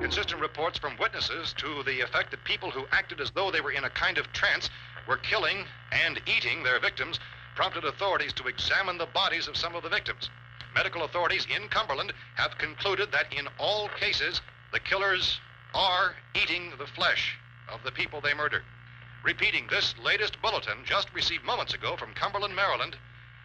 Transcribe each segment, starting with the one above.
Consistent reports from witnesses to the effect that people who acted as though they were in a kind of trance were killing and eating their victims prompted authorities to examine the bodies of some of the victims. Medical authorities in Cumberland have concluded that in all cases, the killers are eating the flesh of the people they murdered. Repeating this latest bulletin just received moments ago from Cumberland, Maryland,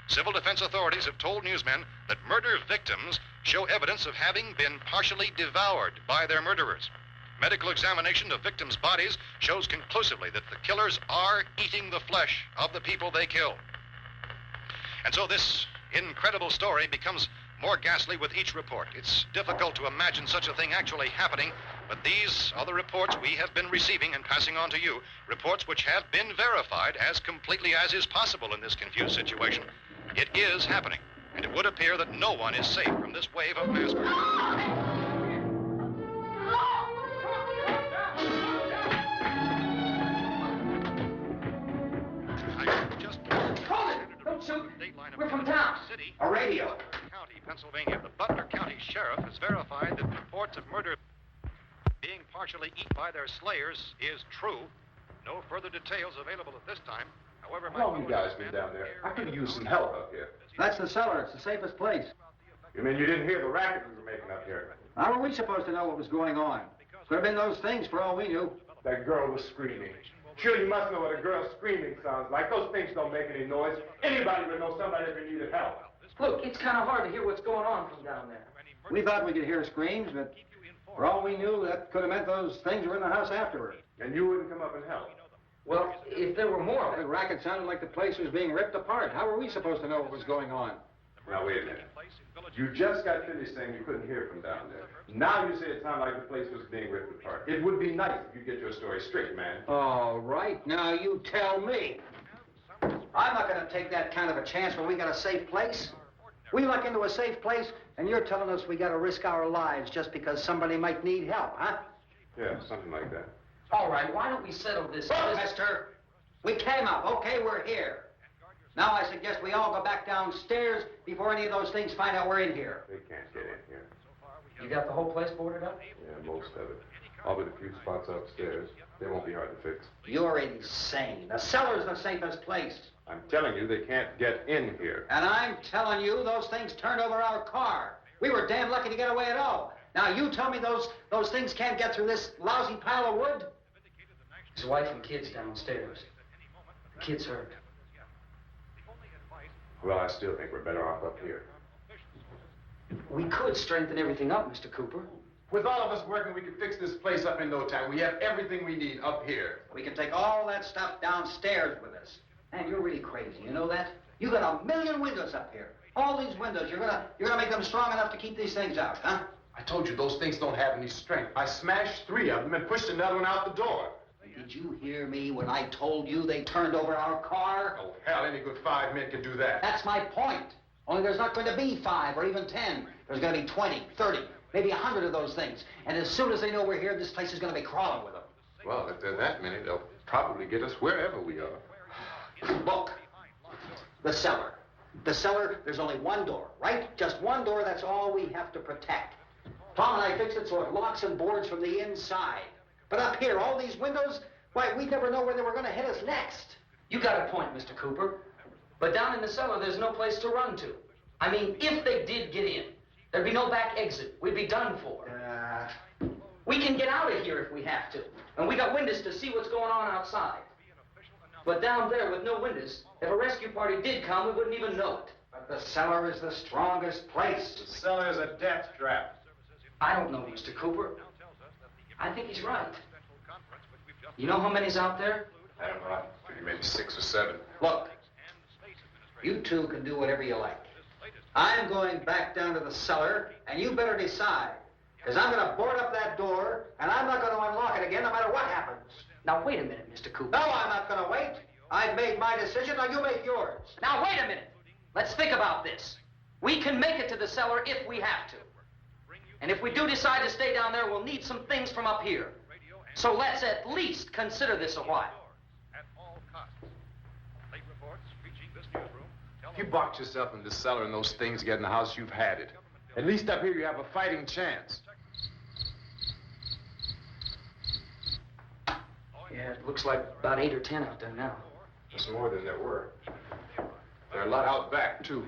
civil defense authorities have told newsmen that murder victims show evidence of having been partially devoured by their murderers. Medical examination of victims' bodies shows conclusively that the killers are eating the flesh of the people they kill. And so this incredible story becomes more ghastly with each report. It's difficult to imagine such a thing actually happening, but these are the reports we have been receiving and passing on to you, reports which have been verified as completely as is possible in this confused situation. It is happening, and it would appear that no one is safe from this wave of mass murder. We're from town. City, a radio. County, Pennsylvania. The Butler County Sheriff has verified that reports of murder being partially eaten by their slayers is true. No further details available at this time. However, how long you guys been down there? I could use some help up here. That's the cellar. It's the safest place. You mean you didn't hear the racket we were making up here? How were we supposed to know what was going on? Could have been those things for all we knew. That girl was screaming. Sure, you must know what a girl screaming sounds like. Those things don't make any noise. Anybody would know somebody ever needed help. Look, it's kind of hard to hear what's going on from down there. We thought we could hear screams, but for all we knew, that could have meant those things were in the house afterward. And you wouldn't come up and help? Well, if there were more... The racket sounded like the place was being ripped apart. How were we supposed to know what was going on? Now, wait a minute. You just got finished saying you couldn't hear from down there. Now you say it sounded like the place was being ripped apart. It would be nice if you get your story straight, man. All right, now you tell me. I'm not going to take that kind of a chance when we got a safe place. We luck into a safe place, and you're telling us we got to risk our lives just because somebody might need help, huh? Yeah, something like that. All right, why don't we settle this? Look, mister, we came up. Okay, we're here. Now I suggest we all go back downstairs before any of those things find out we're in here. They can't get in here. You got the whole place boarded up? Yeah, most of it. All but a few spots upstairs. They won't be hard to fix. You're insane. The cellar's the safest place. I'm telling you, they can't get in here. And I'm telling you, those things turned over our car. We were damn lucky to get away at all. Now you tell me those things can't get through this lousy pile of wood? His wife and kids downstairs. The kids hurt. Well, I still think we're better off up here. We could strengthen everything up, Mr. Cooper. With all of us working, we could fix this place up in no time. We have everything we need up here. We can take all that stuff downstairs with us. Man, you're really crazy, you know that? You got 1 million windows up here. All these windows, you're gonna make them strong enough to keep these things out, huh? I told you those things don't have any strength. I smashed 3 of them and pushed another one out the door. Did you hear me when I told you they turned over our car? Oh, hell, any good 5 men can do that. That's my point. Only there's not going to be 5 or even 10. There's going to be 20, 30, maybe 100 of those things. And as soon as they know we're here, this place is going to be crawling with them. Well, if there are that many, they'll probably get us wherever we are. Look, the cellar. The cellar, there's only one door, right? Just one door, that's all we have to protect. Tom and I fixed it so it locks and boards from the inside. But up here, all these windows, why, we'd never know where they were going to hit us next. You got a point, Mr. Cooper. But down in the cellar, there's no place to run to. I mean, if they did get in, there'd be no back exit. We'd be done for. We can get out of here if we have to. And we got windows to see what's going on outside. But down there with no windows, if a rescue party did come, we wouldn't even know it. But the cellar is the strongest place. The cellar is a death trap. I don't know, Mr. Cooper. I think he's right. You know how many's out there? I don't know. Maybe 6 or 7. Look, you two can do whatever you like. I'm going back down to the cellar, and you better decide. Because I'm going to board up that door, and I'm not going to unlock it again no matter what happens. Now, wait a minute, Mr. Cooper. No, I'm not going to wait. I've made my decision, now you make yours. Now, wait a minute. Let's think about this. We can make it to the cellar if we have to. And if we do decide to stay down there, we'll need some things from up here. So let's at least consider this a while. If you box yourself in the cellar and those things get in the house, you've had it. At least up here you have a fighting chance. Yeah, it looks like about 8 or 10 out there now. There's more than there were. There are a lot out back, too.